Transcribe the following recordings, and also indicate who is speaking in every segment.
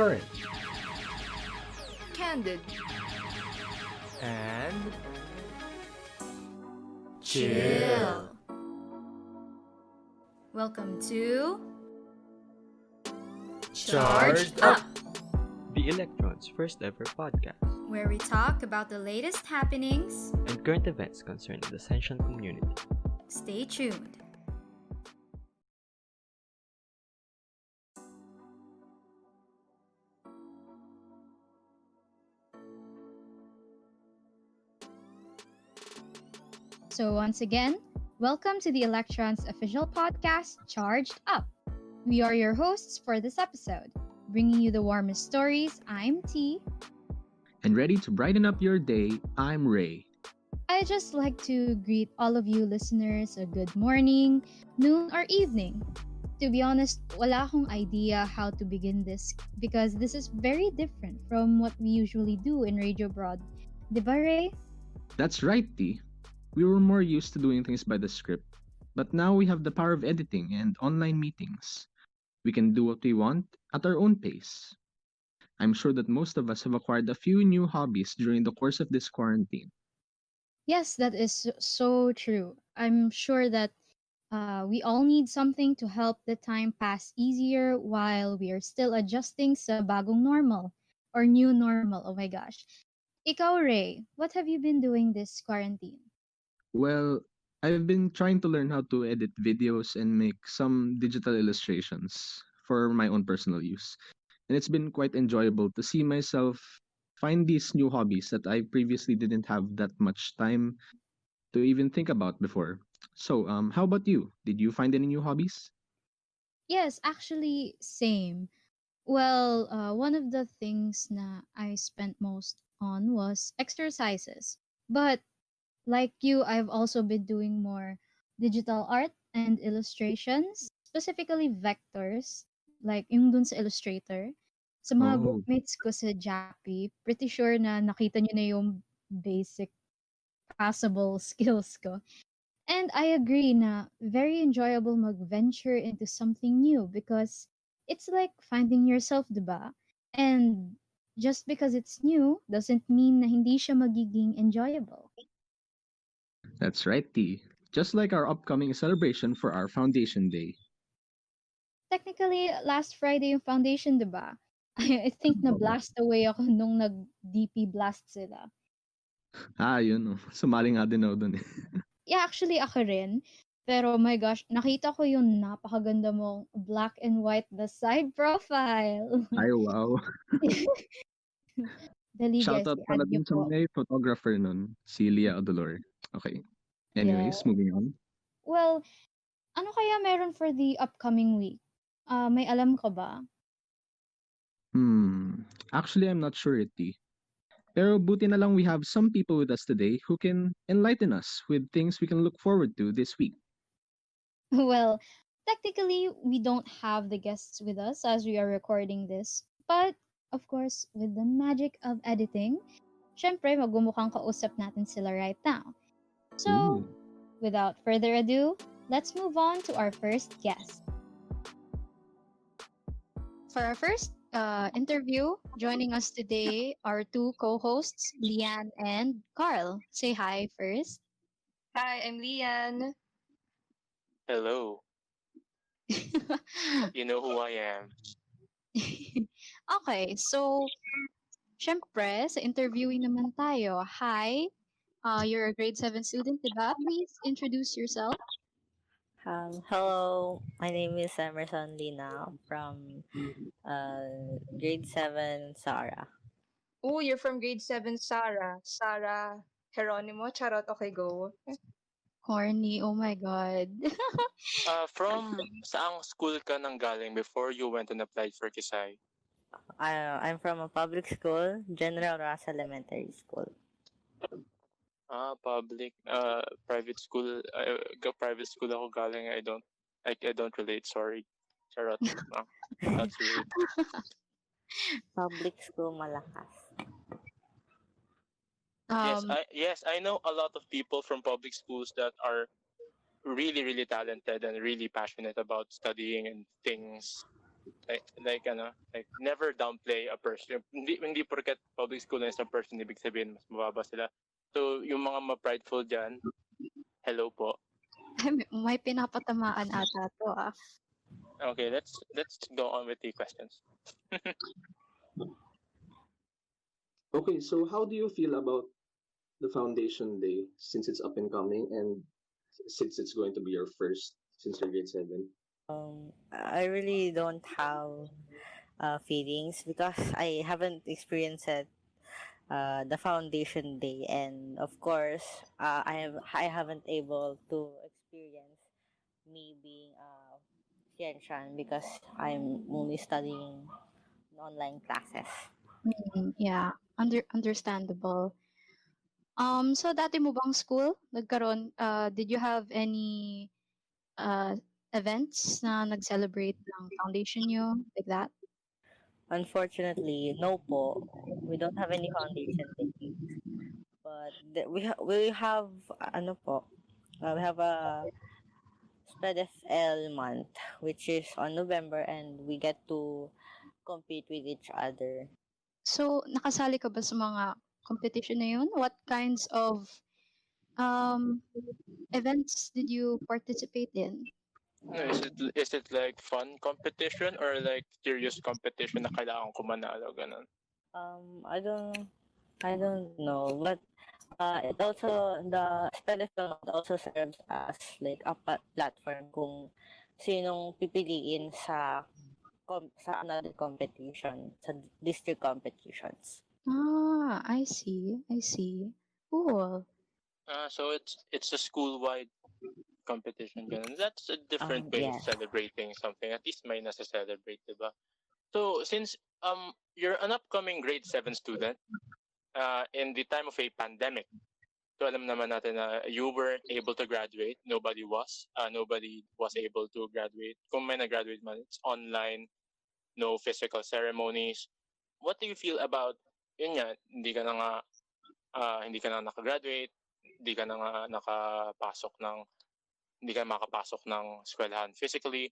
Speaker 1: current,
Speaker 2: Candid.
Speaker 1: and
Speaker 2: Chill. Welcome to
Speaker 1: Charged
Speaker 2: Up,
Speaker 3: The Electron's first ever podcast
Speaker 2: where we talk about the latest happenings.
Speaker 3: and current events concerning the Scientian community.
Speaker 2: Stay tuned.
Speaker 4: So, once again, welcome to the Electron's official podcast, Charged Up. We are your hosts for this episode, bringing you the warmest stories. I'm T.
Speaker 5: And ready to brighten up your day, I'm Ray.
Speaker 4: I just like to greet all of you listeners a good morning, noon, or evening. To be honest, wala akong idea how to begin this because this is very different from what we usually do in Radio Broad. Diba, Ray?
Speaker 5: That's right, T. We were more used to doing things by the script, but now we have the power of editing and online meetings. We can do what we want at our own pace. I'm sure that most of us have acquired a few new hobbies during the course of this quarantine.
Speaker 4: Yes, that is so true. I'm sure that we all need something to help the time pass easier while we are still adjusting sa bagong normal or new normal. Oh my gosh. Ikaw, Ray, what have you been doing this quarantine?
Speaker 5: Well, I've been trying to learn how to edit videos and make some digital illustrations for my own personal use. And it's been quite enjoyable to see myself find these new hobbies that I previously didn't have that much time to even think about before. So, how about you? Did you find any new hobbies?
Speaker 4: Yes, actually, same. Well, one of the things na I spent most on was exercises. But like you, I've also been doing more digital art and illustrations, specifically vectors, like yung dun sa Illustrator. Sa mga
Speaker 5: Oh,
Speaker 4: groupmates ko sa Jappy, pretty sure na nakita nyo na yung basic passable skills ko. And I agree na very enjoyable mag-venture into something new because it's like finding yourself, diba? And just because it's new doesn't mean na hindi siya magiging enjoyable.
Speaker 5: that's right, T. Just like our upcoming celebration for our Foundation Day.
Speaker 4: Technically, last Friday yung foundation, diba? I think
Speaker 5: Oo.
Speaker 4: na-blast away ako nung nag-DP blast sila.
Speaker 5: Yun. Sumali nga din ako dun eh.
Speaker 4: Yeah, actually ako rin. Pero my gosh, nakita ko yung napakaganda mong black and white the side profile.
Speaker 5: Ay, wow.
Speaker 4: Dali guys,
Speaker 5: Shoutout
Speaker 4: i-add
Speaker 5: pala
Speaker 4: niyo
Speaker 5: dun sa
Speaker 4: po.
Speaker 5: may photographer nun, si Leah Odolor. Okay.
Speaker 4: Yeah.
Speaker 5: Anyways, moving on.
Speaker 4: Well, ano kaya meron for the upcoming week? May alam ka ba?
Speaker 5: Actually, I'm not sure, T. Pero buti na lang we have some people with us today who can enlighten us with things we can look forward to this week.
Speaker 4: Well, technically, we don't have the guests with us as we are recording this. But, of course, with the magic of editing, syempre, magmumukhang kausap natin sila right now. So,
Speaker 5: Ooh.
Speaker 4: without further ado, let's move on to our first guest. For our first interview, joining us today are two co-hosts, Lian and Carl. Say hi first.
Speaker 6: Hi, I'm Lian.
Speaker 7: Hello, you know who I am.
Speaker 4: Okay, so, syempre, sa interviewing naman tayo. Hi, you're a grade 7 student, diba? Please introduce yourself.
Speaker 8: Hello, my name is Emerson Lina from grade 7 Sarah.
Speaker 6: Oh, you're from grade 7, Sarah. Sarah Geronimo. Charot, okay, go.
Speaker 4: Corny, oh my God.
Speaker 7: From saang school ka nang galing before you went and applied for Kisay?
Speaker 8: I'm from a public school, General Ross Elementary School.
Speaker 7: Public, private school. Private school ako galing. I don't relate. Sorry. Charot. That's rude.
Speaker 8: Public school Malakas.
Speaker 7: Yes, I know a lot of people from public schools that are really, really talented and really passionate about studying and things. Like never downplay a person. Hindi porket public school na isang person ibig sabihin mas mababa sila. So yung mga ma-prideful diyan, hello po.
Speaker 4: May pinapatamaan ata to ah.
Speaker 7: Okay, let's go on with the questions.
Speaker 1: Okay, so how do you feel about the foundation day since it's up and coming and since it's going to be your first since you're grade 7?
Speaker 8: I really don't have feelings because I haven't experienced it, the foundation day, and of course, I haven't able to experience me being a Scientian because I'm only studying online classes.
Speaker 4: Yeah, understandable. So dati mo bang school did you have any uh events na nag-celebrate ng foundation nyo like that?
Speaker 8: Unfortunately, no po. We don't have any foundation day. But we have ano po, we have a Spread FL month, which is on November, and we get to compete with each other.
Speaker 4: So nakasali ka ba sa mga competition na yun? What kinds of events did you participate in?
Speaker 7: No, is it like fun competition or like serious competition na kailangan ko manalo ganun?
Speaker 8: I don't know, but it also the Spread FL month also serves as like a platform kung sinong pipiliin sa another competition, sa district competitions.
Speaker 4: Ah, I see. Cool.
Speaker 7: So it's a school-wide competition ganun. That's a different way of
Speaker 8: Yes.
Speaker 7: celebrating something. At least may nasa-celebrate, diba? So since you're an upcoming grade 7 student in the time of a pandemic, so alam naman natin na you weren't able to graduate. Nobody was able to graduate. Kung may nag-graduate man, it's online, no physical ceremonies. What do you feel about yun nga, hindi ka na nakagraduate, hindi ka makapasok ng eskwelahan physically,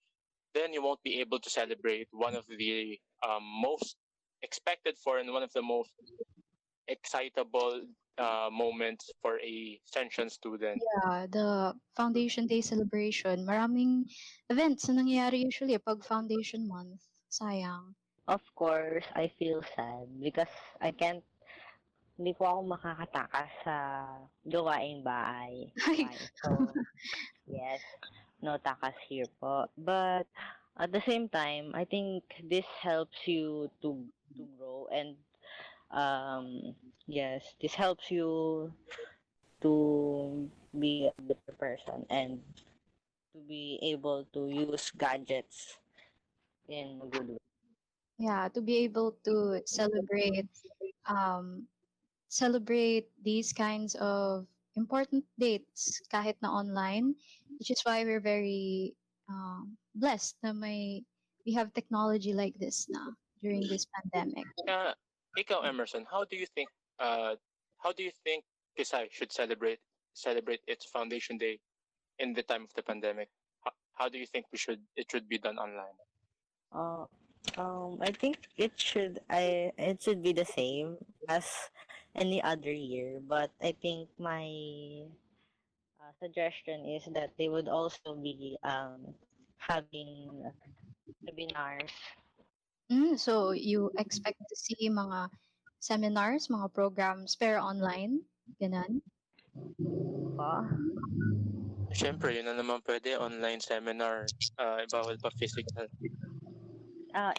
Speaker 7: then you won't be able to celebrate one of the most expected for and one of the most excitable moments for a Scientian student.
Speaker 4: Yeah, the Foundation Day celebration. Maraming events na nangyayari usually pag Foundation Month. Sayang.
Speaker 8: Of course, I feel sad because hindi po ako makakatakas sa gawaing bahay. So, yes, no takas here po. But at the same time, I think this helps you to grow, and yes, this helps you to be a better person and to be able to use gadgets in a good way.
Speaker 4: Yeah, to be able to celebrate these kinds of important dates kahit na online, which is why we're very blessed na we have technology like this na during this pandemic.
Speaker 7: Ikaw, Emerson, how do you think Kisai should celebrate its Foundation Day in the time of the pandemic? How do you think it should be done online?
Speaker 8: I think it should be the same as any other year, but I think my suggestion is that they would also be having webinars.
Speaker 4: So you expect to see mga seminars, mga programs pero online, ganun?
Speaker 8: Pa?
Speaker 7: Siyempre, yun na naman pwede, online seminar, bawal pa physical.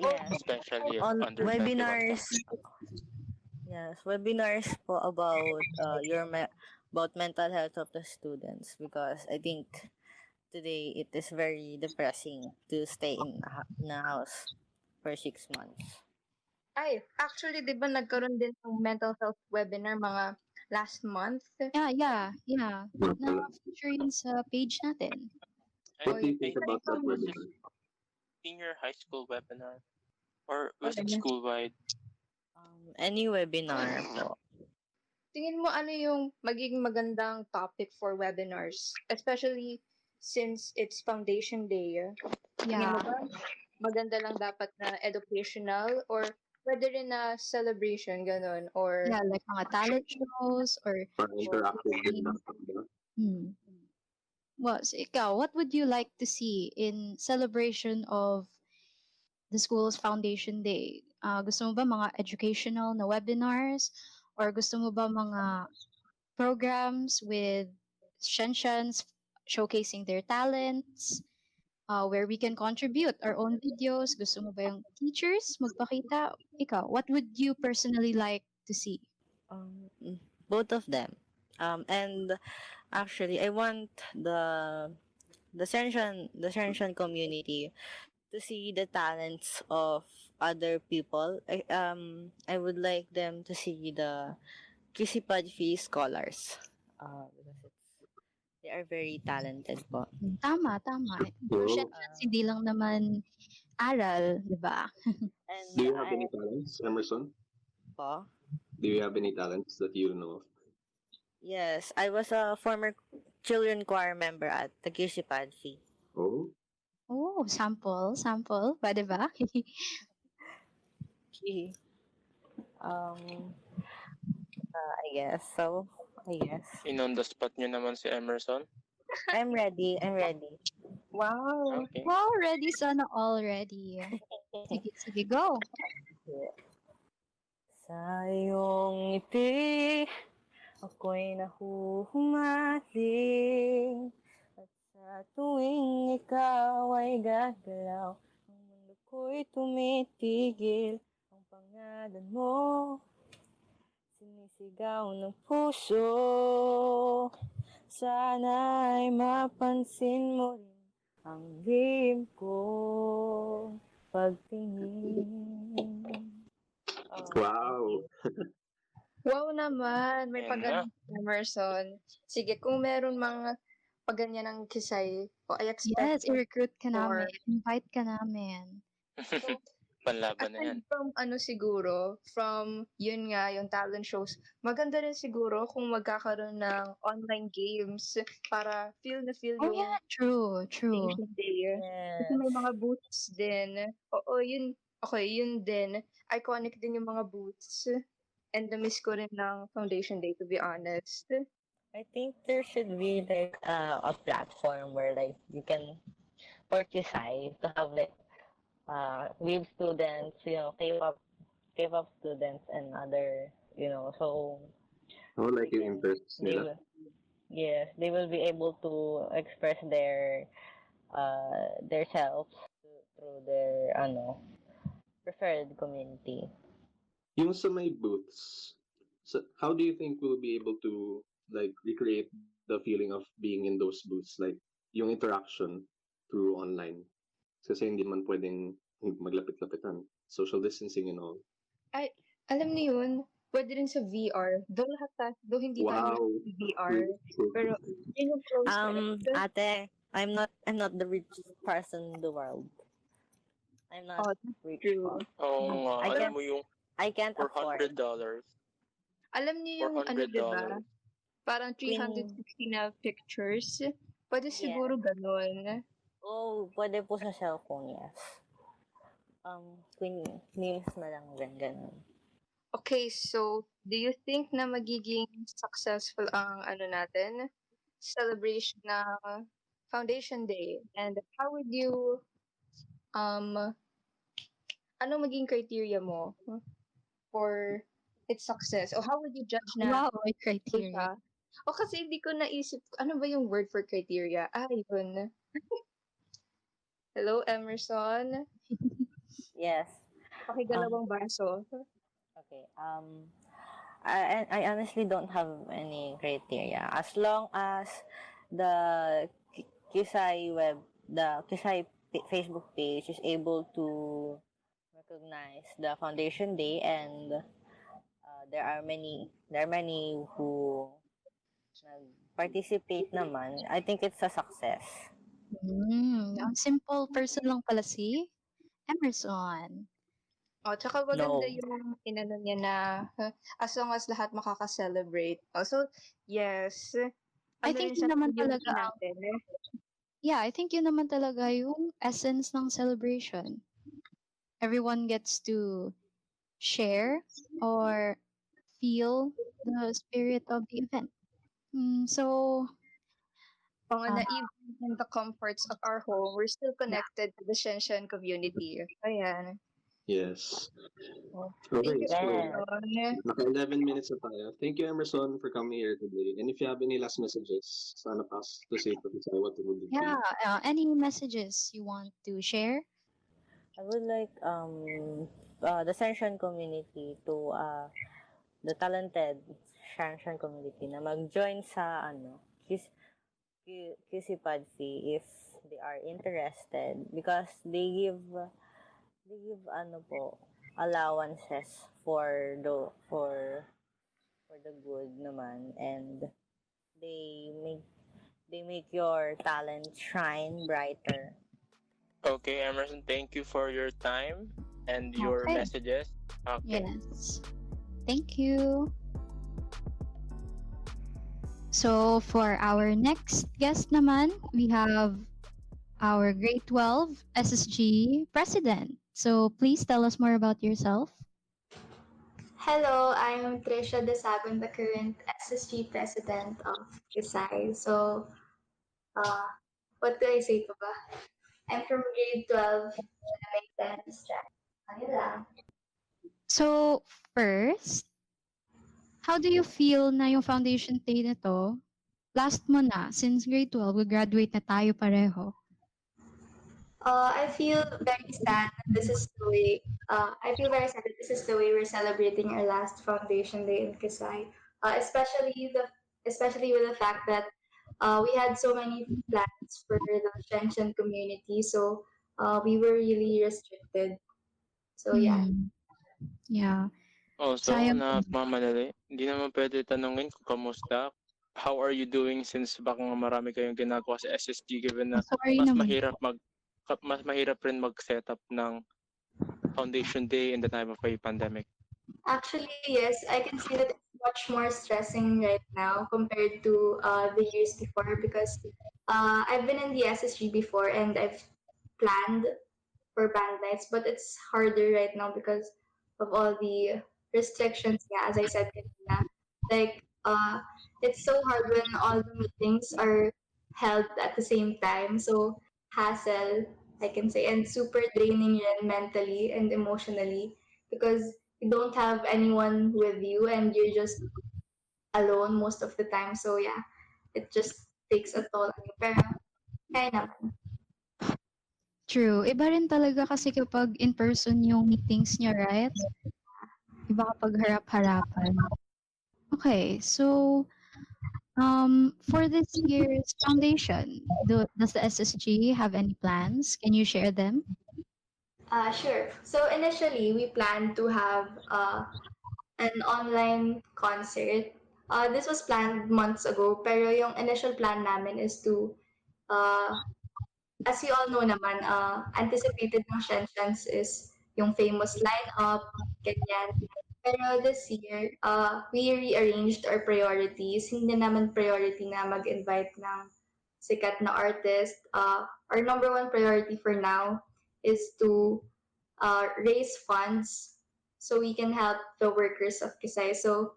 Speaker 8: Yes.
Speaker 7: Especially if
Speaker 8: On
Speaker 7: under
Speaker 8: webinars.
Speaker 7: 21.
Speaker 8: Yes, webinars po about about mental health of the students, because I think today it is very depressing to stay in a house for 6 months.
Speaker 6: Ay, actually, di ba nagkaroon din ng mental health webinar mga last month?
Speaker 4: Yeah. Na-feature yun sa page natin.
Speaker 1: What do you think about that
Speaker 7: Was
Speaker 1: webinar?
Speaker 7: it senior high school webinar? Or was it
Speaker 6: Okay.
Speaker 7: school-wide?
Speaker 8: Any webinar po.
Speaker 6: Tingin mo ano yung magiging magandang topic for webinars? Especially since it's Foundation Day. Tingin mo
Speaker 4: Yeah.
Speaker 6: ba maganda lang dapat na educational or pwede rin na celebration, ganun, or
Speaker 4: Yeah, like mga talent shows or
Speaker 1: Or interactive din
Speaker 4: showcasing.
Speaker 1: dapat, di ba?
Speaker 4: Hmm. Well, so ikaw, what would you like to see in celebration of the school's Foundation Day? Gusto mo ba mga educational na webinars? Or gusto mo ba mga programs with Scientians showcasing their talents? Where we can contribute our own videos? Gusto mo ba yung teachers magpakita? Ikaw, what would you personally like to see?
Speaker 8: Both of them. And actually, I want the Scientian community to see the talents of other people. I would like them to see the QC scholars. Because they are very talented po.
Speaker 4: Tama, tama.
Speaker 1: So,
Speaker 4: Scientians, hindi lang naman aral, di ba?
Speaker 8: And
Speaker 1: do you have any talents, Emerson?
Speaker 8: po,
Speaker 1: Do you have any talents that you know of?
Speaker 8: yes, I was a former children choir member at the QC
Speaker 1: Oh,
Speaker 4: Oh, sample. Pwede ba?
Speaker 8: um, I guess so. I guess.
Speaker 7: In-on the spot nyo naman si Emerson.
Speaker 8: I'm ready.
Speaker 6: wow.
Speaker 7: Okay.
Speaker 4: Wow, ready sana already. Sige, go.
Speaker 8: Sa iyong ngiti, ako'y nahuhumaling. At sa tuwing ikaw ay gagalaw, ang mundo ko'y tumitigil. Ang pangalan mo, sinisigaw ng puso. Sana'y mapansin mo rin ang lihim ko pagtingin.
Speaker 1: wow.
Speaker 6: Wow naman, may
Speaker 7: Ayan
Speaker 6: pagganyan si Emerson. Sige, kung meron mga pagganyan ng kisay, I expect
Speaker 4: Yes, i-recruit ka
Speaker 6: more.
Speaker 4: namin. Invite ka namin.
Speaker 6: So,
Speaker 7: Panlaban na yan.
Speaker 6: aside from siguro, from yun nga, yung talent shows, maganda rin siguro kung magkakaroon ng online games para feel na feel
Speaker 4: Oh
Speaker 6: yung
Speaker 4: yeah, true.
Speaker 6: Foundation Day. Kasi may mga booths din. Oo, yun. Okay, yun din. Iconic din yung mga booths. And na-miss ko rin ng Foundation Day, to be honest.
Speaker 8: I think there should be like a platform where like you can purchase to have like with students, K-pop students and other, so
Speaker 1: Oh, like yung interests
Speaker 8: they
Speaker 1: nila.
Speaker 8: will, yes, they will be able to express their selves through their preferred community.
Speaker 1: Yung sa may booths, so how do you think we'll be able to like recreate the feeling of being in those booths, like yung interaction through online? Kasi hindi man pwedeng maglapit-lapitan, social distancing and all.
Speaker 6: Ay, alam niyo yun, pwede rin sa VR. Though hindi tayo
Speaker 1: Wow.
Speaker 6: sa VR. Pero, yun yung close.
Speaker 8: Ate, I'm not the richest person in the world. I'm not rich.
Speaker 6: True.
Speaker 7: Oo nga,
Speaker 8: I
Speaker 7: alam
Speaker 8: can't-
Speaker 7: mo yung
Speaker 8: I can't afford.
Speaker 7: $400.
Speaker 6: Alam niyo yung diba? Parang
Speaker 8: Queen-
Speaker 6: 360 na pictures. Pwede
Speaker 8: Yeah.
Speaker 6: siguro ganun.
Speaker 8: Oh, pwede po sa cellphone, yes. Queen memes na lang ganun.
Speaker 6: Okay, so, do you think na magiging successful ang natin? Celebration ng Foundation Day. And how would you, ano maging criteria mo for its success? O how would you judge na
Speaker 4: Wow, may criteria.
Speaker 6: O kasi hindi ko naisip, ano ba yung word for criteria? Yun. Hello, Emerson?
Speaker 8: Yes.
Speaker 6: Pakidalawang baso.
Speaker 8: Okay. I honestly don't have any criteria. As long as the Kisai Facebook page is able to recognize the Foundation Day, and there are many who participate naman, I think it's a success.
Speaker 4: Ang simple person lang pala si Emerson.
Speaker 6: Tsaka maganda
Speaker 8: No.
Speaker 6: yung inano niya na as long as lahat makaka-celebrate. So, yes.
Speaker 4: I think yun naman talaga
Speaker 6: natin.
Speaker 4: Yeah, I think yun naman talaga yung essence ng celebration. everyone gets to share or feel the spirit of the event. So,
Speaker 6: Oo
Speaker 4: uh,
Speaker 6: na even in the comforts of our home, we're still
Speaker 4: yeah,
Speaker 6: connected to the Scientian community. Ayan.
Speaker 1: Yes.
Speaker 6: Oh, thank
Speaker 1: Okay,
Speaker 6: you,
Speaker 1: so
Speaker 8: Yes.
Speaker 6: Emerson.
Speaker 1: naka 11 minutes na tayo. Thank you, Emerson, for coming here today. And if you have any last messages, sana pass to say to Kisai, what would it be?
Speaker 4: yeah. Any messages you want to share?
Speaker 8: I would like the Scientian community to the talented Scientian community na mag-join sa QC Padfi if they are interested because they give allowances for the good naman, and they make they make your talent shine brighter.
Speaker 7: Okay, Emerson, thank you for your time and your
Speaker 4: Okay.
Speaker 7: messages. Okay.
Speaker 4: Yes. Thank you. So for our next guest naman, we have our grade 12 SSG president. So please tell us more about yourself.
Speaker 9: Hello, I'm Trisha Desagon, the current SSG president of Kisai. So, uh, what do I say pa ba? I'm from grade 12 na may 10 strap. Ano lang.
Speaker 4: So first, how do you feel na yung foundation day na to? Last mo na, since grade 12, graduate na tayo pareho.
Speaker 9: I feel very sad that this is the way. I feel very sad that this is the way we're celebrating our last foundation day in Kisai. Especially with the fact that we had so many plans for the Shenchen community, so we were really restricted. So yeah.
Speaker 4: Yeah.
Speaker 7: Also,
Speaker 4: Sayang.
Speaker 7: nagmamadali. Hindi naman pwede tanungin kung kamusta. How are you doing since baka nga marami kayong ginagawa sa SSG given na
Speaker 4: Sorry
Speaker 7: mas
Speaker 4: naman.
Speaker 7: mas mahirap rin mag-setup ng foundation day in the time of a pandemic.
Speaker 9: Actually, yes, I can see that it's much more stressing right now compared to the years before because I've been in the SSG before and I've planned for band nights, but it's harder right now because of all the restrictions. Yeah, as I said, kanina. Like it's so hard when all the meetings are held at the same time. So hassle, I can say, and super draining rin mentally and emotionally because you don't have anyone with you and you're just alone most of the time. So yeah, it just takes a toll on you. Pero kaya naman.
Speaker 4: True. Iba rin talaga kasi kapag in person yung meetings niyo, right? Iba kapag harap-harapan. Okay, so for this year's foundation, does the SSG have any plans? Can you share them?
Speaker 9: Sure. So initially, we planned to have an online concert. This was planned months ago, pero yung initial plan namin is to, uh, as you all know naman, anticipated ng Shenshans is yung famous lineup, ganyan. Pero this year, we rearranged our priorities. Hindi naman priority na mag-invite ng sikat na artist. Our number one priority for now is to raise funds so we can help the workers of Kisay. So,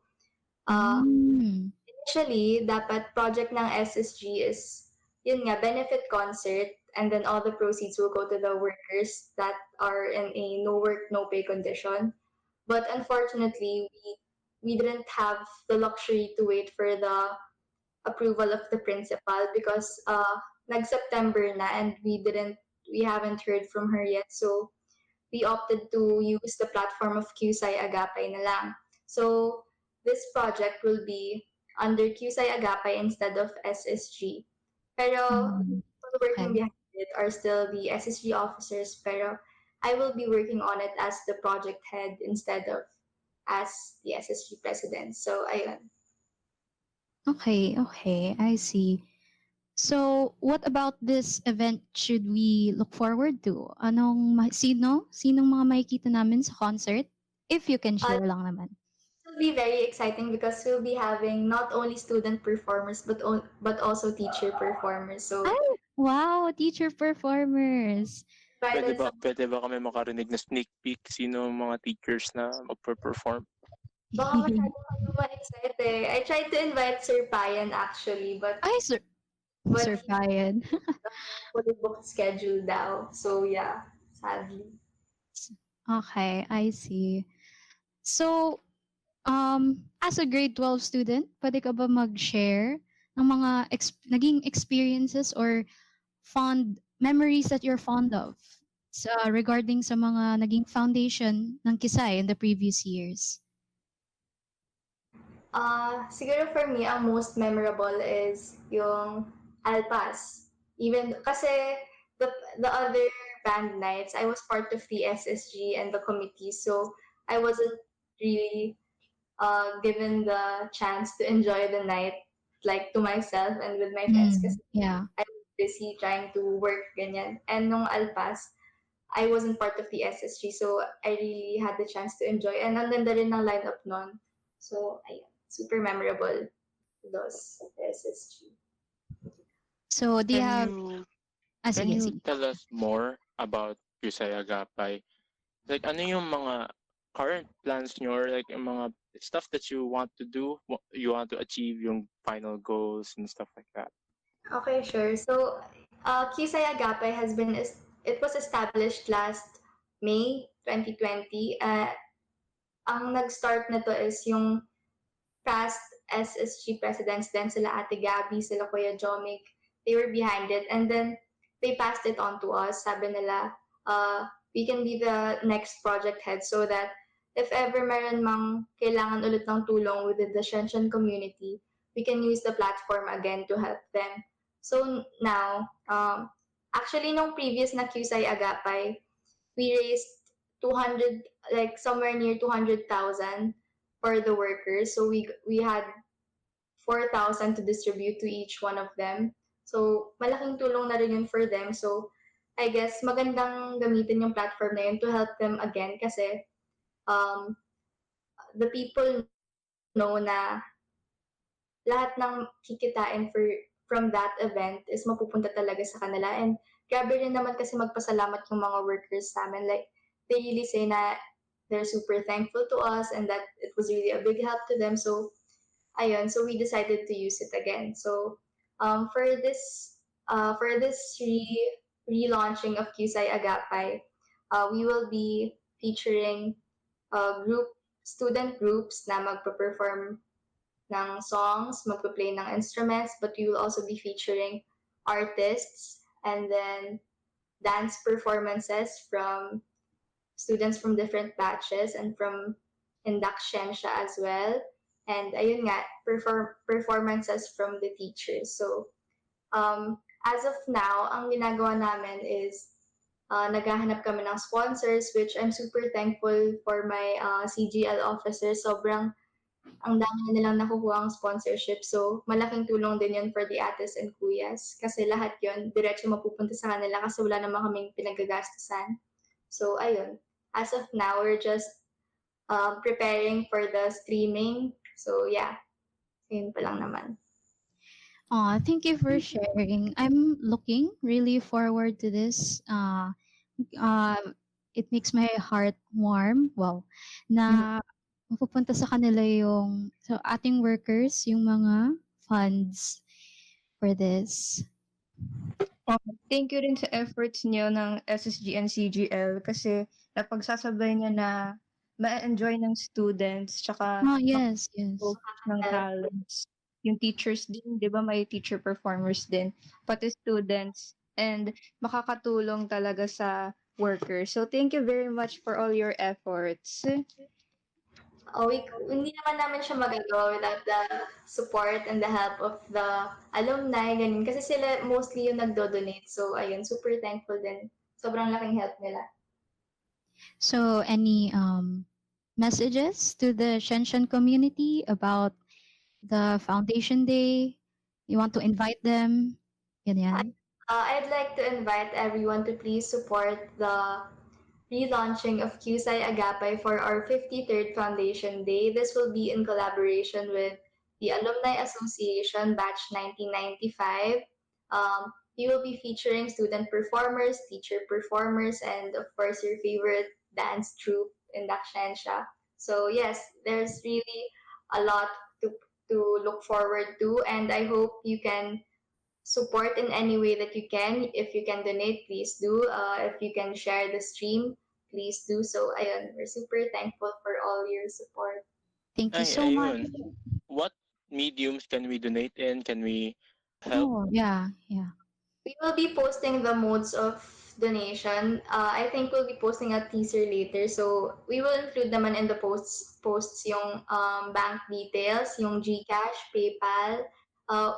Speaker 9: initially, dapat project ng SSG is, yun nga, benefit concert, and then all the proceeds will go to the workers that are in a no work, no pay condition. But unfortunately, we didn't have the luxury to wait for the approval of the principal because nag-September na and we haven't heard from her yet. So we opted to use the platform of QSI Agapay na lang. So this project will be under QSI Agapay instead of SSG. Pero people working behind it are still the SSG officers, pero I will be working on it as the project head instead of as the SSG president. So ayun.
Speaker 4: Okay, I see. So, what about this event should we look forward to? Sinong mga makikita namin sa concert? If you can share lang naman.
Speaker 9: It will be very exciting because we'll be having not only student performers but also teacher performers. So
Speaker 4: Ay, wow, teacher performers.
Speaker 9: Invited some,
Speaker 7: Pwede ba kami makarinig na sneak peek sino ang mga teachers na magpe-perform?
Speaker 9: baka masyado kayo ma-excite eh. I tried to invite Sir Payan actually,
Speaker 4: Ay, Sir,
Speaker 9: but
Speaker 4: Sir Payan.
Speaker 9: fully booked schedule daw. So yeah, sadly.
Speaker 4: Okay, I see. So, as a grade 12 student, pwede ka ba mag-share ng mga naging experiences or fond memories that you're fond of regarding sa mga naging foundation ng Kisay in the previous years?
Speaker 9: Siguro for me, ang most memorable is yung Alpas. Even kasi the other band nights, I was part of the SSG and the committee, so I wasn't really given the chance to enjoy the night like to myself and with my friends kasi
Speaker 4: Yeah.
Speaker 9: I was busy trying to work ganyan. And nung Alpas, I wasn't part of the SSG, so I really had the chance to enjoy. And ang ganda rin ng lineup nun. So, ayun, super memorable those SSG.
Speaker 4: So, do you have...
Speaker 7: Can
Speaker 4: sige,
Speaker 7: you
Speaker 4: sige.
Speaker 7: tell us more about Kisay Agapay? Like, ano yung mga current plans nyo or like yung mga stuff that you want to do, you want to achieve yung final goals and stuff like that?
Speaker 9: Okay, sure. So, Kisay Agapay it was established last May 2020. Ang nag-start nito is yung past SSG presidents din, sila Ate Gabby, sila Kuya Jomik, they were behind it. And then, they passed it on to us. Sabi nila, we can be the next project head so that if ever meron mang kailangan ulit ng tulong within the Scientian community, we can use the platform again to help them. So now, actually, nung previous na QSI Agapay, we raised 200, like somewhere near 200,000 for the workers. So we had 4,000 to distribute to each one of them. So malaking tulong na rin yun for them. So I guess magandang gamitin yung platform na yun to help them again kasi the people know na lahat ng kikitain from that event is mapupunta talaga sa kanila. And grabe rin naman kasi magpasalamat yung mga workers sa amin. Like, they really say na they're super thankful to us and that it was really a big help to them. So, ayun, so we decided to use it again. So, for this relaunching of QSI Agapay, we will be featuring student groups na magpa-perform ng songs, magpa-play ng instruments, but we will also be featuring artists and then dance performances from students from different batches and from induction siya as well. And ayun nga, performances from the teachers. So, as of now, ang ginagawa namin is naghahanap kami ng sponsors, which I'm super thankful for my CGL officers. Sobrang ang dami na nilang nakukuha ang sponsorship. So, malaking tulong din yun for the ates and kuyas. Kasi lahat yun, diretso mapupunta sa kanila kasi wala naman kaming pinagagastusan. So, ayun. As of now, we're just preparing for the streaming. So, yeah. Yun pa lang naman.
Speaker 4: Thank you for sharing. I'm looking really forward to this. It makes my heart warm. Wow. Na mapupunta sa kanila yung ating workers, yung mga funds for this.
Speaker 6: Thank you rin sa efforts niyo ng SSG and CGL kasi napagsasabay niya na ma-enjoy ng students tsaka
Speaker 4: Yes.
Speaker 6: ng talents. Yung teachers din, di ba may teacher performers din, pati students, and makakatulong talaga sa workers. So thank you very much for all your efforts.
Speaker 9: Hindi naman namin siya magagawa without the support and the help of the alumni, ganun. Kasi sila mostly yung nagdo-donate. So, ayun, super thankful din. Sobrang laking help nila.
Speaker 4: So, any messages to the Scientian community about the Foundation Day? You want to invite them? Ganyan.
Speaker 9: I'd like to invite everyone to please support the relaunching of QSI Agapay for our 53rd Foundation Day. This will be in collaboration with the Alumni Association Batch 1995. we will be featuring student performers, teacher performers, and of course your favorite dance troupe in Dakshansha. So yes, there's really a lot to look forward to, and I hope you can support in any way that you can. If you can donate, please do. If you can share the stream, please do so. Ayun, we're super thankful for all your support.
Speaker 4: Thank you
Speaker 7: Ay,
Speaker 4: so much.
Speaker 7: ayun. What mediums can we donate in? Can we help?
Speaker 4: Oh, yeah, yeah.
Speaker 9: We will be posting the modes of donation. I think we'll be posting a teaser later. So we will include naman in the posts yung bank details, yung GCash, PayPal. Uh,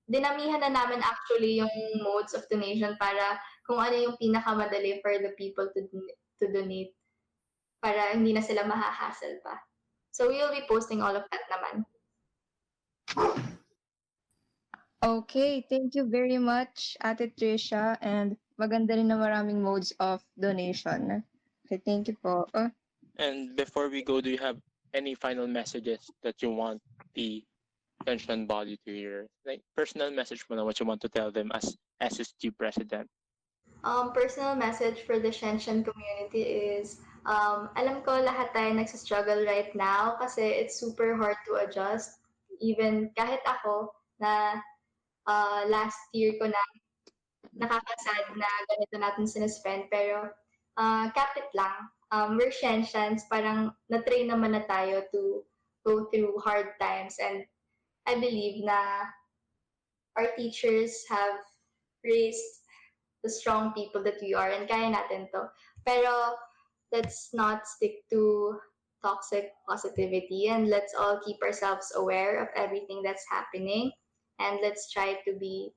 Speaker 9: dinamihan na namin actually yung modes of donation para kung ano yung pinakamadali for the people to donate para hindi na sila mahahassle pa. So we will be posting all of that naman.
Speaker 6: Okay, thank you very much, Ate Trisha, and maganda rin na maraming modes of donation. Okay, thank you po.
Speaker 7: And before we go, do you have any final messages that you want the pension body to hear? Like personal message mo na what you want to tell them as SSG president.
Speaker 9: Personal message for the Scientian community is, alam ko lahat tayo nagsistruggle right now kasi it's super hard to adjust. Even kahit ako na last year ko na nakakasad na ganito natin sinispend. Pero kapit lang. We're Scientians, parang na-train naman na tayo to go through hard times. And I believe na our teachers have raised the strong people that we are and kaya natin to. Pero let's not stick to toxic positivity and let's all keep ourselves aware of everything that's happening and let's try to be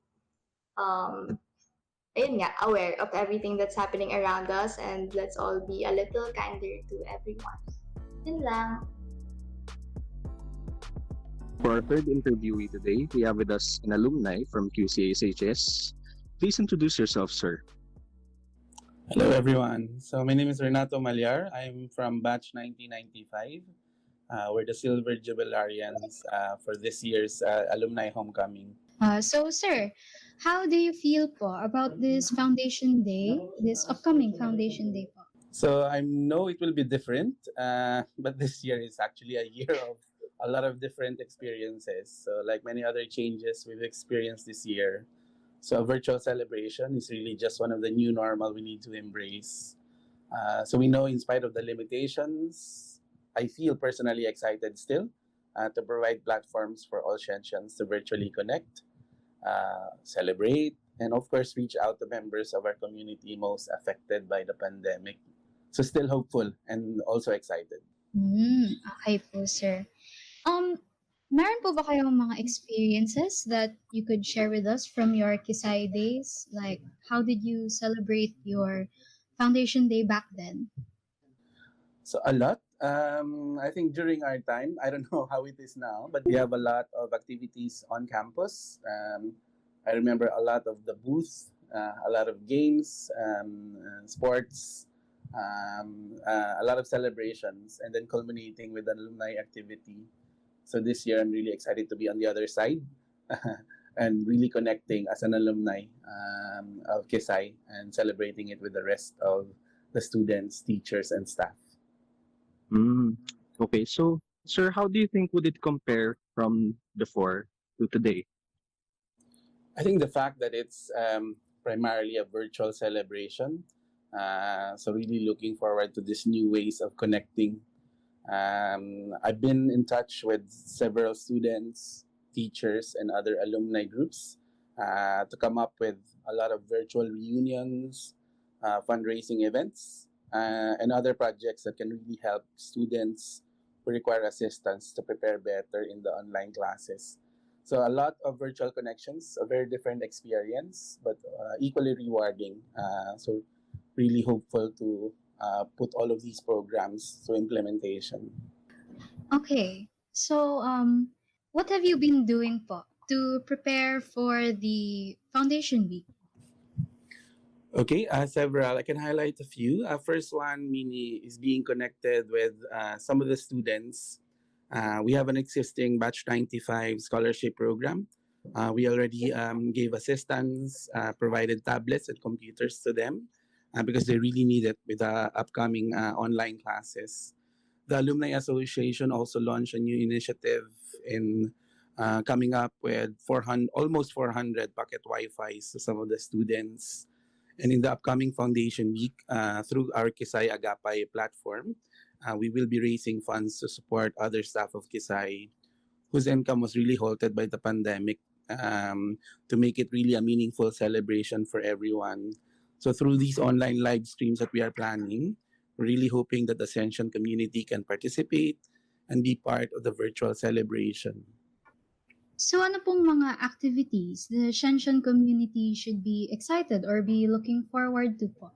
Speaker 9: ayun nga, aware of everything that's happening around us and let's all be a little kinder to everyone. Yun lang.
Speaker 1: For our third interviewee today, we have with us an alumni from QCSHS. Please introduce yourself, sir.
Speaker 10: Hello, everyone. So my name is Renato Malyar. I'm from batch 1995. We're the Silver Jubilarians for this year's alumni homecoming.
Speaker 4: So, sir, how do you feel po about this Foundation Day, this upcoming Foundation Day po?
Speaker 10: So I know it will be different, but this year is actually a year of a lot of different experiences. So like many other changes we've experienced this year, so a virtual celebration is really just one of the new normal we need to embrace. So we know in spite of the limitations, I feel personally excited still to provide platforms for all Scientians to virtually connect, celebrate, and of course reach out to members of our community most affected by the pandemic. So still hopeful and also excited.
Speaker 4: Okay po, sir. Meron po ba kayong mga experiences that you could share with us from your Kisai days? Like, how did you celebrate your Foundation Day back then?
Speaker 10: So a lot. I think during our time, I don't know how it is now, but we have a lot of activities on campus. I remember a lot of the booths, a lot of games, sports, a lot of celebrations, and then culminating with an alumni activity. So this year, I'm really excited to be on the other side and really connecting as an alumni of Kisai and celebrating it with the rest of the students, teachers, and staff.
Speaker 1: Okay, so sir, how do you think would it compare from before to today?
Speaker 10: I think the fact that it's primarily a virtual celebration, so really looking forward to these new ways of connecting. I've been in touch with several students, teachers, and other alumni groups to come up with a lot of virtual reunions, fundraising events, and other projects that can really help students who require assistance to prepare better in the online classes. So a lot of virtual connections, a very different experience, but equally rewarding. So really hopeful to put all of these programs to implementation.
Speaker 4: Okay. So, what have you been doing po to prepare for the Foundation Week?
Speaker 10: Okay, several. I can highlight a few. First one, Mini, is being connected with some of the students. We have an existing Batch 95 scholarship program We already gave assistance, provided tablets and computers to them because they really need it with the upcoming online classes. The Alumni Association also launched a new initiative in coming up with 400, almost 400 pocket Wi-Fis to some of the students. And in the upcoming Foundation Week, through our Kisay Agapay platform, we will be raising funds to support other staff of Kisay whose income was really halted by the pandemic, to make it really a meaningful celebration for everyone. So through these online live streams that we are planning, we're really hoping that the Scientian community can participate and be part of the virtual celebration.
Speaker 4: So ano pong mga activities the Scientian community should be excited or be looking forward to po?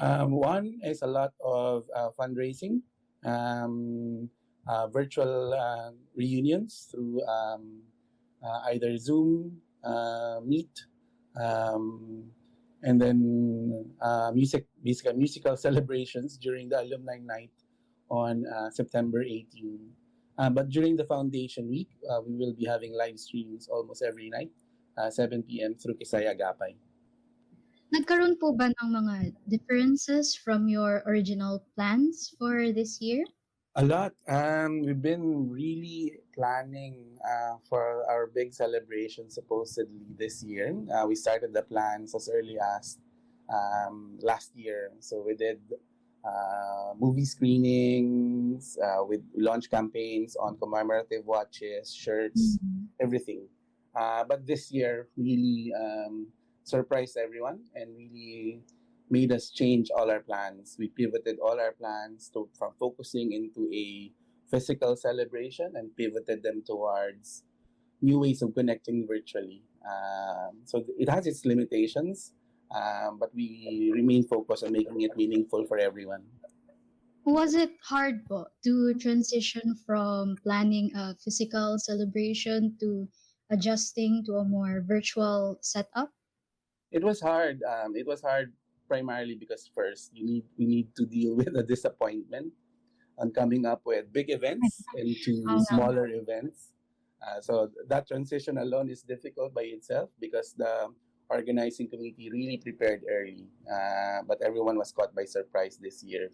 Speaker 10: One is a lot of fundraising, virtual reunions through either Zoom, Meet, um, and then musical celebrations during the alumni night on September 18. But during the Foundation Week, we will be having live streams almost every night, 7 p.m. through Kisay Agapay.
Speaker 4: Nagkaroon po ba ng mga differences from your original plans for this year?
Speaker 10: A lot. We've been really planning for our big celebration supposedly this year. We started the plans as early as last year. So we did movie screenings, with launch campaigns on commemorative watches, shirts, everything. But this year really surprised everyone and really made us change all our plans. We pivoted all our plans from focusing into a physical celebration and pivoted them towards new ways of connecting virtually. So it has its limitations, but we remain focused on making it meaningful for everyone.
Speaker 4: Was it hard po to transition from planning a physical celebration to adjusting to a more virtual setup?
Speaker 10: It was hard. It was hard primarily because first we need to deal with the disappointment on coming up with big events into smaller events. So that transition alone is difficult by itself because the organizing committee really prepared early, but everyone was caught by surprise this year.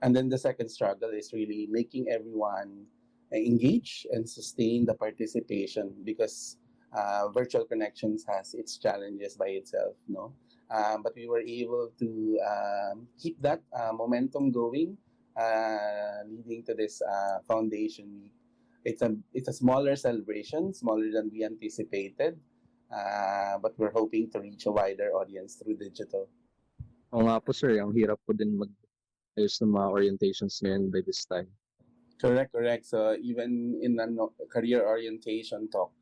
Speaker 10: And then the second struggle is really making everyone engage and sustain the participation because virtual connections has its challenges by itself, no? But we were able to keep that momentum going, leading to this Foundation Week. It's a smaller celebration, smaller than we anticipated, but we're hoping to reach a wider audience through digital.
Speaker 5: Oo nga po sir, ang hirap po din mag-ayos ng mga orientations ngayon by this time.
Speaker 10: Correct. So even in a career orientation talk,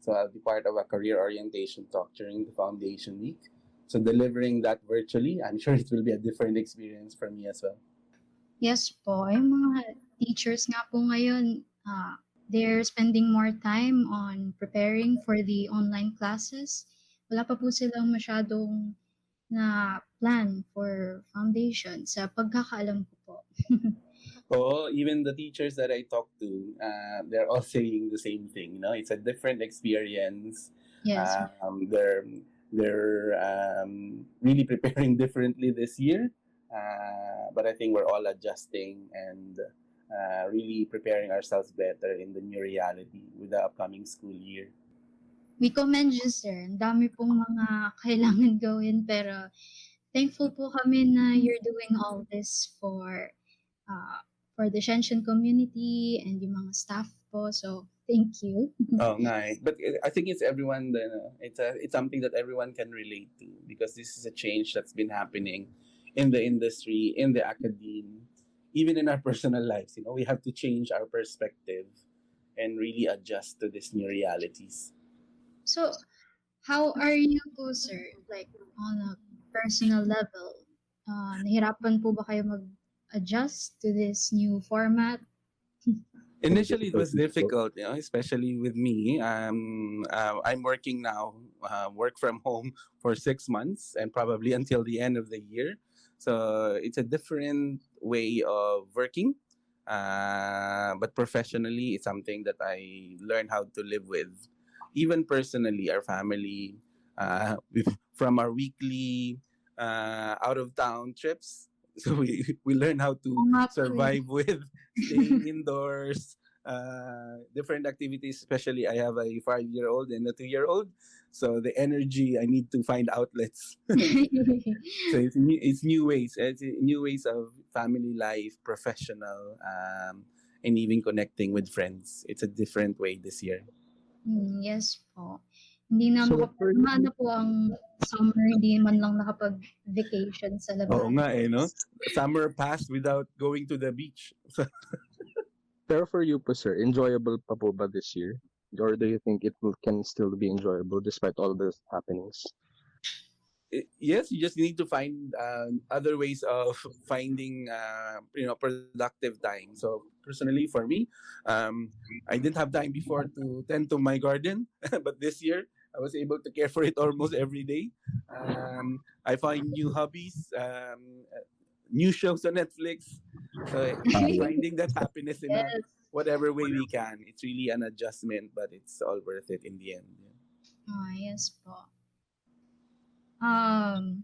Speaker 10: so I'll be part of a career orientation talk during the Foundation Week. So delivering that virtually, I'm sure it will be a different experience for me as well.
Speaker 4: Yes po, yung mga teachers nga po ngayon, they're spending more time on preparing for the online classes. Wala pa po silang masyadong na plan for foundation sa pagkakaalam ko po.
Speaker 10: Oh, even the teachers that I talk to, they're all saying the same thing. You know, it's a different experience.
Speaker 4: Yes.
Speaker 10: They're really preparing differently this year, but I think we're all adjusting and really preparing ourselves better in the new reality with the upcoming school year.
Speaker 4: We commend you, sir. Ang dami pong mga kailangan gawin, pero thankful po kami na you're doing all this for the Scientian community and yung mga staff po. So, thank you.
Speaker 10: Oh, nice. But I think it's everyone. It's something that everyone can relate to because this is a change that's been happening in the industry, in the academe, even in our personal lives. You know, we have to change our perspective and really adjust to these new realities.
Speaker 4: So, how are you po, sir? Like, on a personal level, nahirapan po ba kayo mag-adjust to this new format?
Speaker 10: Initially, it was difficult, you know, especially with me. I'm working now, work from home for 6 months and probably until the end of the year. So it's a different way of working. But professionally, it's something that I learned how to live with. Even personally, our family, from our weekly out of town trips, so we learn how to
Speaker 4: Oo nga po eh.
Speaker 10: survive with staying indoors, different activities. Especially, I have a 5-year-old and a 2-year-old, so the energy I need to find outlets. So it's new ways. It's new ways of family life, professional, and even connecting with friends. It's a different way this year.
Speaker 4: Yes po. Hindi na
Speaker 5: So for
Speaker 4: dumaan na po ang summer, hindi man lang nakapag-vacation sa
Speaker 10: Oo
Speaker 4: labas.
Speaker 10: nga no? Summer passed without going to the beach.
Speaker 1: Pero for you po, sir, enjoyable pa po ba this year? Or do you think can still be enjoyable despite all these happenings?
Speaker 10: Yes, you just need to find other ways of finding productive time. So personally, for me, I didn't have time before to tend to my garden, but this year I was able to care for it almost every day. I find new hobbies, new shows on Netflix. So finding that happiness in a
Speaker 4: Yes.
Speaker 10: whatever way we can, it's really an adjustment, but it's all worth it in the end.
Speaker 4: Yes po. Um,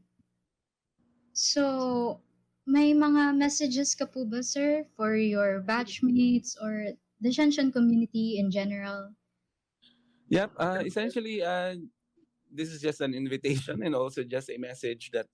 Speaker 4: so, may mga messages ka po ba, sir, for your batchmates or the Scientian community in general?
Speaker 10: Yep. Essentially, this is just an invitation and also just a message that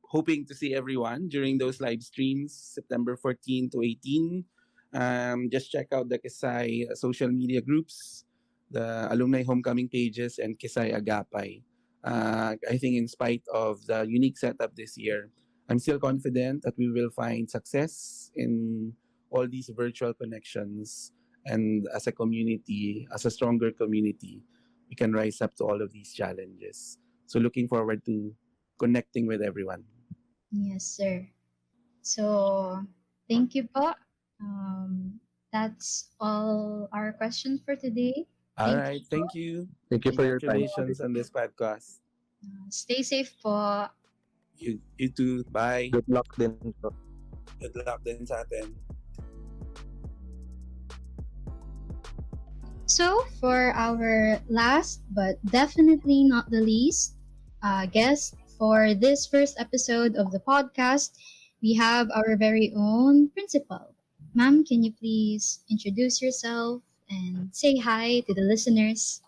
Speaker 10: hoping to see everyone during those live streams, September 14 to 18. Just check out the Kisay social media groups, the alumni homecoming pages, and Kisay Agapay. I think in spite of the unique setup this year, I'm still confident that we will find success in all these virtual connections. And as a community, as a stronger community, we can rise up to all of these challenges. So looking forward to connecting with everyone.
Speaker 4: Yes, sir. So, thank you po. That's all our questions for today.
Speaker 10: All
Speaker 4: Thank
Speaker 10: right.
Speaker 4: you.
Speaker 10: Thank you.
Speaker 1: Thank you for your time.
Speaker 10: Congratulations on this podcast.
Speaker 4: Stay safe po.
Speaker 10: You too. Bye.
Speaker 1: Good luck din po.
Speaker 10: Good luck din sa atin.
Speaker 4: So, for our last but definitely not the least guest for this first episode of the podcast, we have our very own principal. Ma'am, can you please introduce yourself and say hi to the listeners?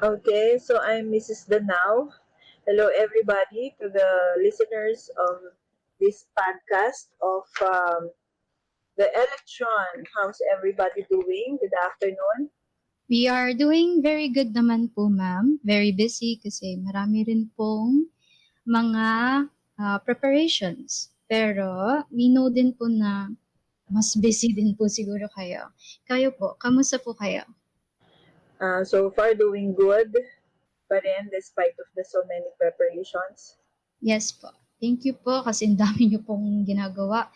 Speaker 11: Okay, so I'm Mrs. Danao. Hello, everybody, to the listeners of this podcast of the Electron. How's everybody doing? Good afternoon.
Speaker 4: We are doing very good naman po, ma'am. Very busy kasi marami rin pong mga preparations. Pero we know din po na mas busy din po siguro kayo. Kayo po, kamusta po kayo?
Speaker 11: So far, doing good pa rin despite of the so many preparations.
Speaker 4: Yes po. Thank you po kasi ang dami niyo pong ginagawa.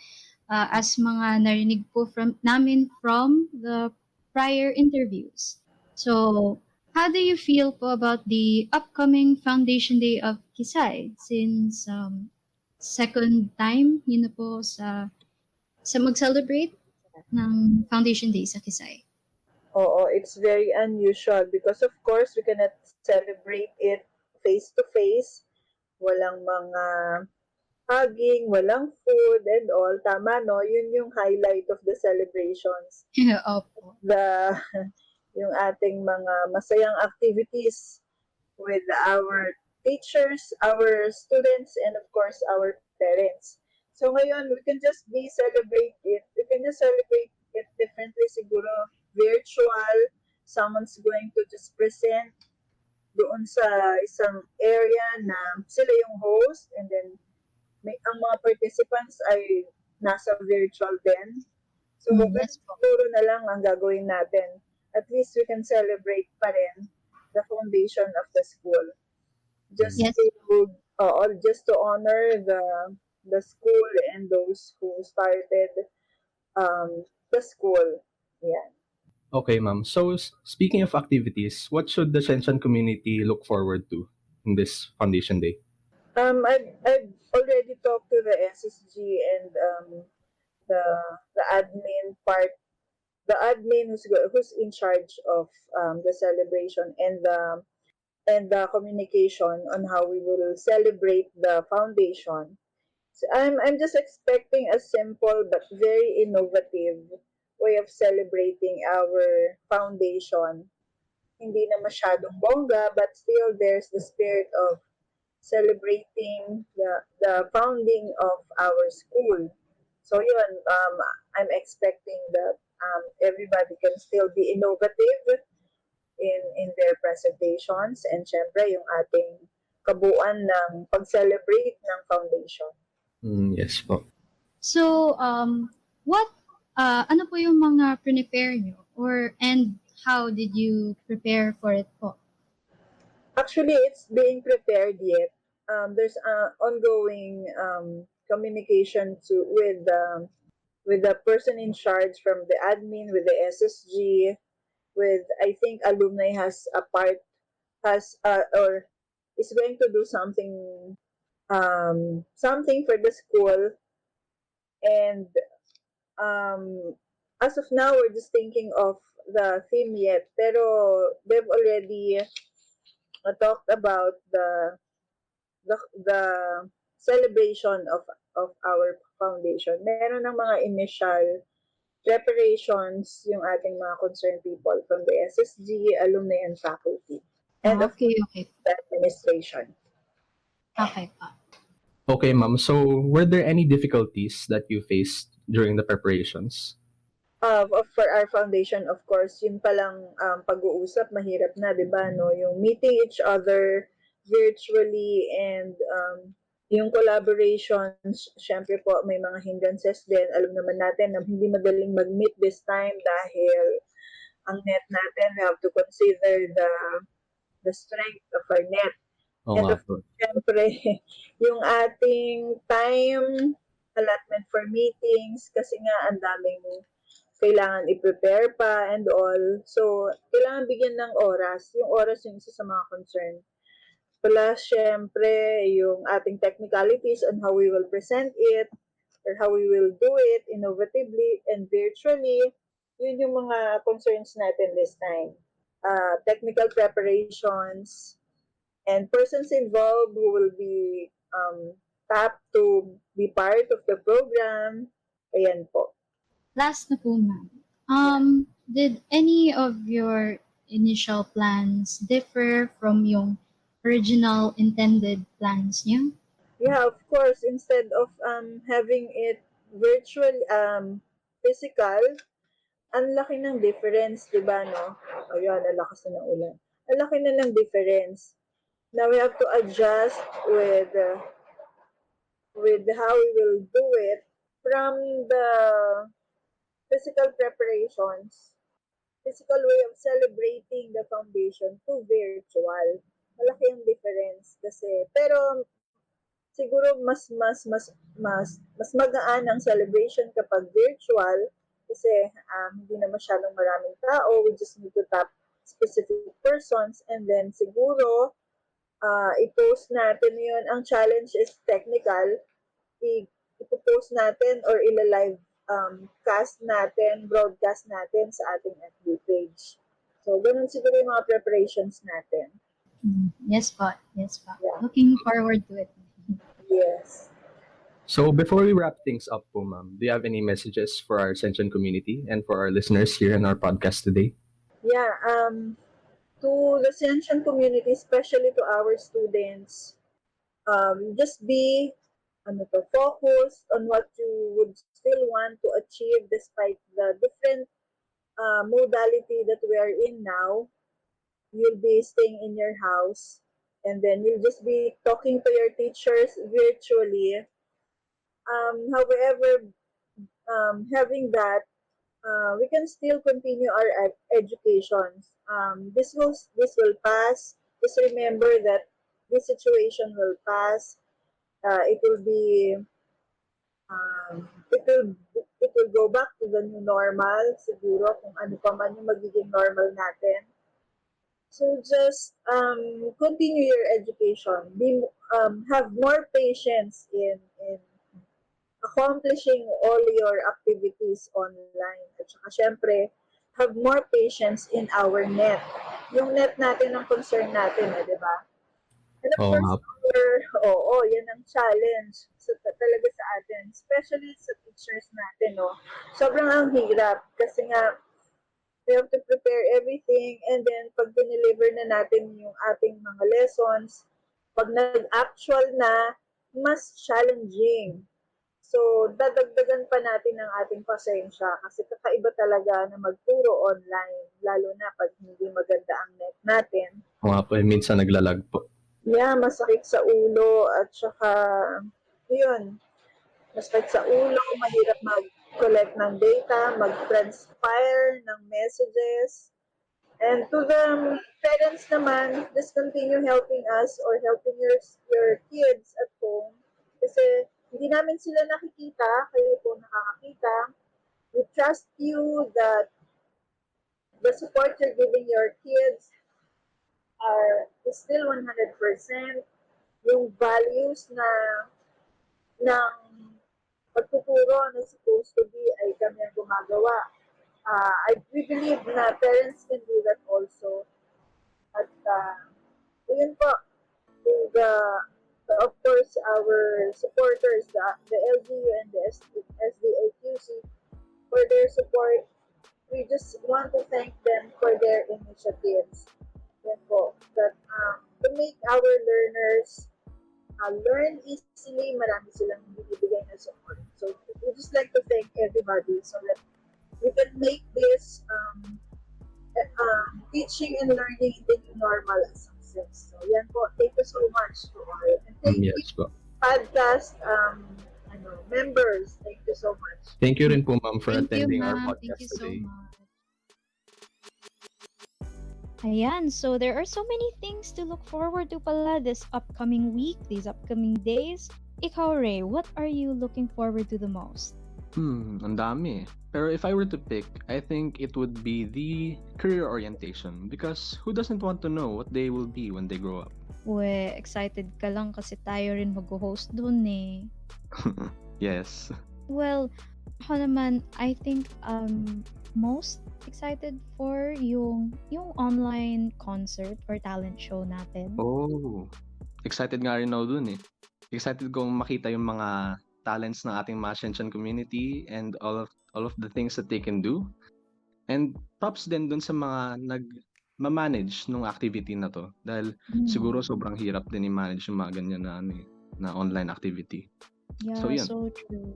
Speaker 4: As mga narinig po namin from the prior interviews. So, how do you feel po about the upcoming Foundation Day of Kisay? Since second time yun na po sa mag-celebrate ng Foundation Day sa Kisay.
Speaker 11: Oo, it's very unusual because of course we cannot celebrate it face to face. Walang mga hugging, walang food and all. Tama, no? Yun yung highlight of the celebrations.
Speaker 4: Opo.
Speaker 11: Yung ating mga masayang activities with our teachers, our students, and of course, our parents. So ngayon, we can just celebrate it. We can just celebrate it differently siguro. Virtual, someone's going to just present doon sa isang area na sila yung host and then ang mga participants ay nasa virtual din. So,
Speaker 4: Yes po.
Speaker 11: siguro na lang ang gagawin natin. At least we can celebrate pa rin the foundation of the school. Just
Speaker 4: Yes.
Speaker 11: just to honor the school and those who started the school. Yeah.
Speaker 12: Okay, ma'am. So, speaking of activities, what should the Scientian community look forward to in this Foundation Day?
Speaker 11: I've already talked to the SSG and the admin part, the admin who's in charge of the celebration and the communication on how we will celebrate the foundation. So I'm just expecting a simple but very innovative way of celebrating our foundation. Hindi na masyadong bongga, but still there's the spirit of celebrating the founding of our school. So yun, I'm expecting that everybody can still be innovative in their presentations and syempre yung ating kabuuan ng pag-celebrate ng foundation.
Speaker 12: Yes po.
Speaker 4: So, what, ano po yung mga prepare nyo? And how did you prepare for it po?
Speaker 11: Actually, it's being prepared yet. There's ongoing communication with the person in charge from the admin, with the SSG, with I think alumni or is going to do something for the school, and as of now we're just thinking of the theme yet, pero they've already talked about the celebration of our foundation. Meron ng mga initial preparations yung ating mga concerned people from the SSG, alumni, and faculty. And
Speaker 4: Okay.
Speaker 11: the administration.
Speaker 4: Okay pa.
Speaker 12: Okay, ma'am. So, were there any difficulties that you faced during the preparations?
Speaker 11: For our foundation, of course, yun palang pag-uusap, mahirap na, di ba? No? Yung meeting each other virtually and yung collaborations, syempre po, may mga hindrances din. Alam naman natin na hindi madaling mag-meet this time dahil ang net natin, we have to consider the strength of our net. And of course, syempre, yung ating time allotment for meetings, kasi nga ang daming kailangan i-prepare pa and all. So, kailangan bigyan ng oras. Yung oras yung isa sa mga concern. Plus, syempre, yung ating technicalities on how we will present it or how we will do it innovatively and virtually. Yun yung mga concerns natin this time. Technical preparations and persons involved who will be tapped to be part of the program. Ayan po.
Speaker 4: Last na po, ma'am. Did any of your initial plans differ from yung original intended plans niyo?
Speaker 11: Yeah, of course. Instead of having it virtual, physical, ang laki ng difference, di ba, no? Ayun, ang lakas na ng ulan. Ang laki na ng difference. Now we have to adjust with how we will do it from the physical preparations, physical way of celebrating the foundation to virtual. Malaki ang difference kasi. Pero siguro mas magaan ang celebration kapag virtual kasi hindi na masyadong maraming tao. We just need to tap specific persons and then siguro i-post natin yun. Ang challenge is technical. I-post natin or ila-live broadcast natin sa ating FB page. So, ganun siguro yung mga preparations natin.
Speaker 4: Yes po. Yeah. Looking forward to it.
Speaker 11: Yes.
Speaker 12: So, before we wrap things up po, ma'am, do you have any messages for our Scientian community and for our listeners here in our podcast today?
Speaker 11: Yeah, to the Scientian community, especially to our students, just be focused on what you would still want to achieve despite the different modality that we are in now. You'll be staying in your house and then you'll just be talking to your teachers virtually. However, having that, we can still continue our education. This will pass. Just remember that this situation will pass. It will be it will go back to the new normal siguro kung ano pa man yung magiging normal natin. So just continue your education. Have more patience in accomplishing all your activities is online. At saka syempre, have more patience in our net. Yung net natin ang concern natin, di ba? And of
Speaker 12: Oo
Speaker 11: course,
Speaker 12: nga.
Speaker 11: yan ang challenge talaga sa atin, especially sa teachers natin, no? Sobrang ang hirap kasi nga we have to prepare everything and then pag dineliver na natin yung ating mga lessons, pag nag-actual na, mas challenging. So, dadagdagan pa natin ang ating pasensya kasi kakaiba talaga na magturo online, lalo na pag hindi maganda ang net natin.
Speaker 12: Oo nga po, minsan naglalag po.
Speaker 11: Yeah, masakit sa ulo at saka, yun, masakit sa ulo, mahirap mag-collect ng data, mag-transpire ng messages. And to the parents naman, just continue helping us or helping your kids at home. Kasi hindi namin sila nakikita, kayo po nakakakita. We trust you that the support you're giving your kids is still 100%. Yung values ng pagtuturo na supposed to be ay kami ang gumagawa. We believe na parents can do that also. At yun po, of course, our supporters, the LGU and the SDOQC, for their support. We just want to thank them for their initiatives. Yan po, that to make our learners learn easily, marami silang binibigay na support. So, we just like to thank everybody so that we can make this teaching and learning the new normal a success. So, yan po. Thank you so much to all. And thank you, podcast members. Thank you so much.
Speaker 12: Thank you rin po, ma'am, for
Speaker 4: Thank you,
Speaker 12: attending our
Speaker 4: ma'am.
Speaker 12: podcast
Speaker 4: Thank you so
Speaker 12: today.
Speaker 4: much. Ayan, so there are so many things to look forward to pala this upcoming week, these upcoming days. Ikaw, Ray, what are you looking forward to the most?
Speaker 5: Ang dami. Pero if I were to pick, I think it would be the career orientation because who doesn't want to know what they will be when they grow up?
Speaker 4: Uwe, excited ka lang kasi tayo rin mag-host dun eh.
Speaker 5: Yes.
Speaker 4: Well, ako naman, I think most excited for yung online concert or talent show natin.
Speaker 5: Oh, excited nga rin ako dun eh. Excited kong makita yung mga talents ng ating mga Scientian community and all of the things that they can do. And props din dun sa mga nag-manage nung activity na to dahil siguro sobrang hirap din i-manage yung mga ganyan na online activity.
Speaker 4: Yeah,
Speaker 5: So yun.
Speaker 4: so true.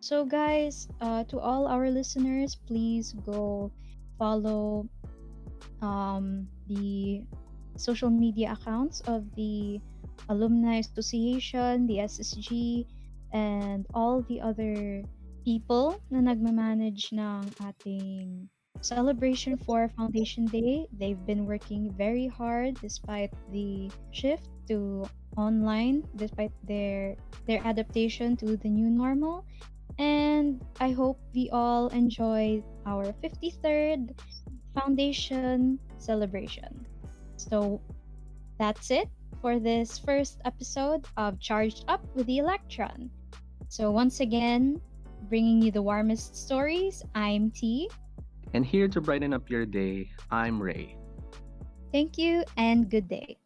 Speaker 4: So guys, to all our listeners, please go follow the social media accounts of the Alumni Association, the SSG, and all the other people na nagmamanage ng ating celebration for Foundation Day. They've been working very hard despite the shift to online, despite their adaptation to the new normal. And I hope we all enjoy our 53rd Foundation celebration. So that's it for this first episode of Charged Up with the Electron. So once again, bringing you the warmest stories, I'm T.
Speaker 5: And here to brighten up your day, I'm Ray.
Speaker 4: Thank you and good day.